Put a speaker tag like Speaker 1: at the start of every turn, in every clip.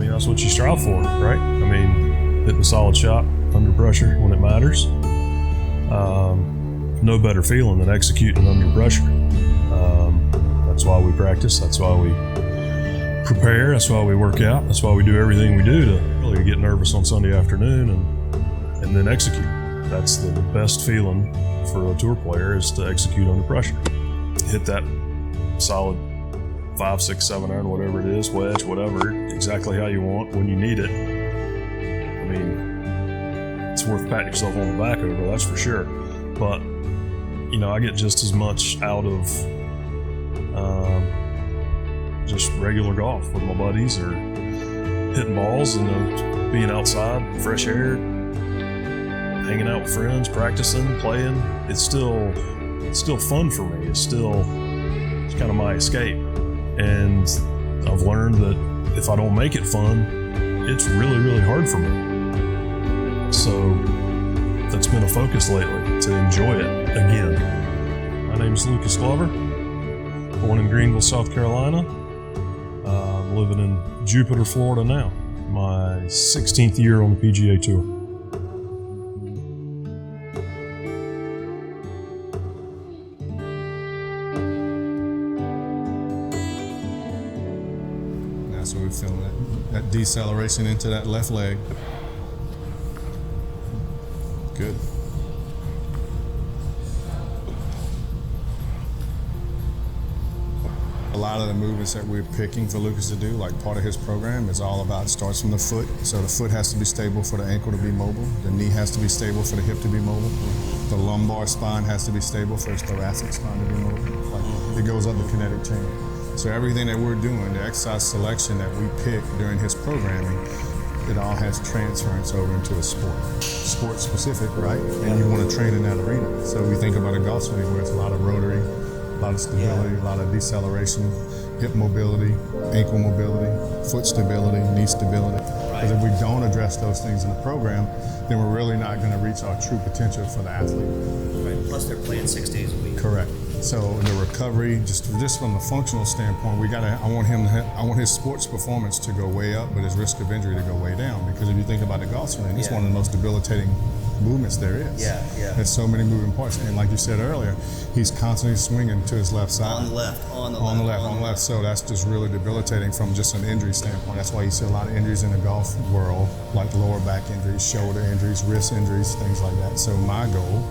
Speaker 1: that's what you strive for, right? I mean, hitting a solid shot under pressure when it matters. No better feeling than executing under pressure. That's why we practice. That's why we prepare. That's why we work out. That's why we do everything we do to really get nervous on Sunday afternoon and then execute. That's the best feeling for a tour player, is to execute under pressure. Hit that solid 5, 6, 7 iron, whatever it is, wedge, whatever, exactly how you want, when you need it. I mean, it's worth patting yourself on the back over, that's for sure. But, I get just as much out of just regular golf with my buddies, or hitting balls and being outside, fresh air, hanging out with friends, practicing, playing. It's still fun for me. It's kind of my escape. And I've learned that if I don't make it fun, it's really, really hard for me. So that's been a focus lately, to enjoy it again. My name is Lucas Glover, born in Greenville, South Carolina. I'm living in Jupiter, Florida now. My 16th year on the PGA Tour.
Speaker 2: So we're feeling that deceleration into that left leg. Good. A lot of the movements that we're picking for Lucas to do, like part of his program, is all about, starts from the foot. So the foot has to be stable for the ankle to be mobile. The knee has to be stable for the hip to be mobile. The lumbar spine has to be stable for the thoracic spine to be mobile. Like, it goes up the kinetic chain. So everything that we're doing, the exercise selection that we pick during his programming, it all has transference over into a sport specific, right? And you want to train in that arena. So we think about a golf swing where it's a lot of rotary, a lot of stability, a lot of deceleration, hip mobility, ankle mobility, foot stability, knee stability. Because if we don't address those things in the program, then we're really not going to reach our true potential for the athlete.
Speaker 3: Right. Plus they're playing 6 days a week.
Speaker 2: Correct. So the recovery, just from a functional standpoint, I want his sports performance to go way up, but his risk of injury to go way down. Because if you think about the golf swing, it's one of the most debilitating movements there is.
Speaker 3: Yeah.
Speaker 2: There's so many moving parts, and like you said earlier, he's constantly swinging to his left side.
Speaker 3: On the left.
Speaker 2: So that's just really debilitating from just an injury standpoint. That's why you see a lot of injuries in the golf world, like lower back injuries, shoulder injuries, wrist injuries, things like that. So my goal,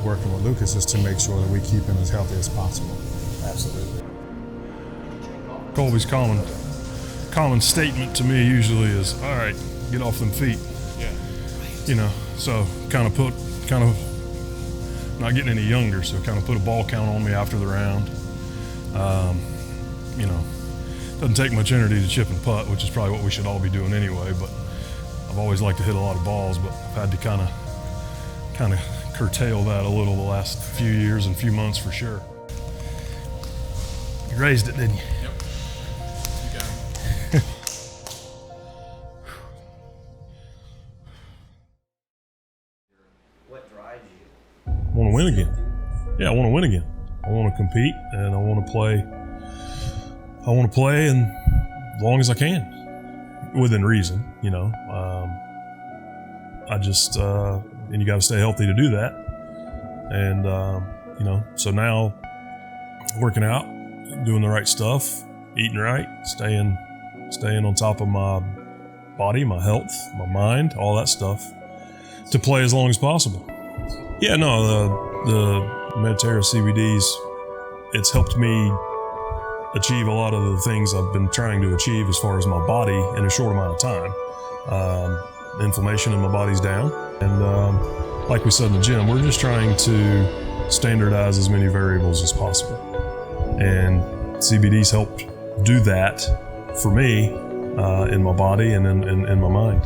Speaker 2: working with Lucas, is to make sure that we keep him as healthy as possible.
Speaker 3: Absolutely.
Speaker 1: Colby's common statement to me usually is, all right, get off them feet.
Speaker 2: Yeah.
Speaker 1: So kind of not getting any younger, so kind of put a ball count on me after the round. Doesn't take much energy to chip and putt, which is probably what we should all be doing anyway, but I've always liked to hit a lot of balls, but I've had to kind of curtail that a little the last few years and few months for sure. You raised it, didn't you?
Speaker 2: Yep. You got it.
Speaker 3: What drives you?
Speaker 1: I want to win again. Yeah, I want to win again. I want to compete, and I want to play. I want to play and as long as I can, within reason. I just and you got to stay healthy to do that. And so now working out, doing the right stuff, eating right, staying on top of my body, my health, my mind, all that stuff, to play as long as possible. Yeah, no, the Medterra CBDs, it's helped me achieve a lot of the things I've been trying to achieve as far as my body in a short amount of time. Inflammation in my body's down, and like we said in the gym, we're just trying to standardize as many variables as possible. And CBD's helped do that for me in my body and in my mind.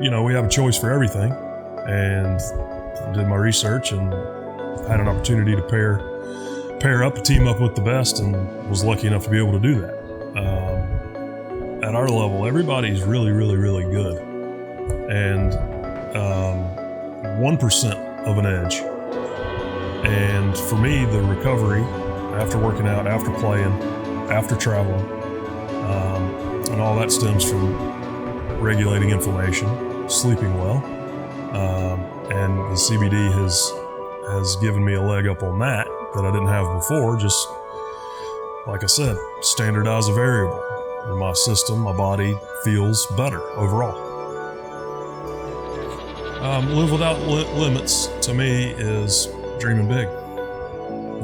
Speaker 1: We have a choice for everything, and I did my research and had an opportunity to pair up, team up with the best, and was lucky enough to be able to do that. At our level, everybody's really, really, really good. And 1% of an edge. And for me, the recovery, after working out, after playing, after traveling, and all that stems from regulating inflammation, sleeping well, and the CBD has given me a leg up on that I didn't have before. Just like I said, standardize a variable in my system. My body feels better overall. Live without limits to me is dreaming big,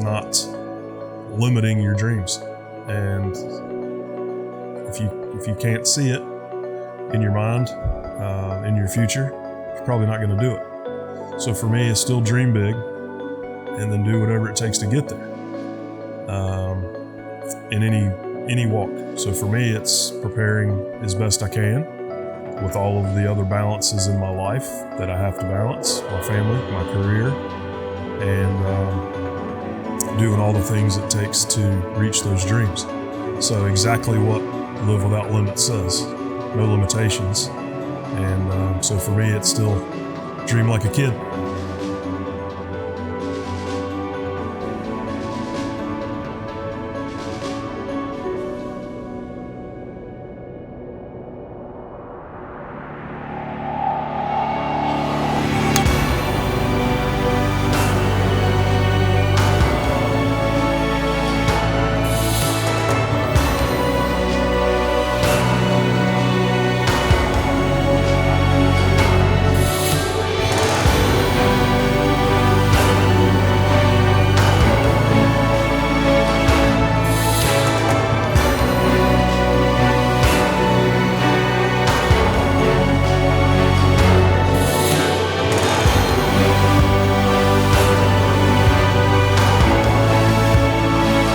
Speaker 1: not limiting your dreams. And if you can't see it in your mind, in your future, you're probably not going to do it. So for me, it's still dream big, and then do whatever it takes to get there. In any walk. So for me, it's preparing as best I can with all of the other balances in my life that I have to balance: my family, my career, and doing all the things it takes to reach those dreams. So exactly what Live Without Limits says: no limitations. And so for me, it's still dream like a kid.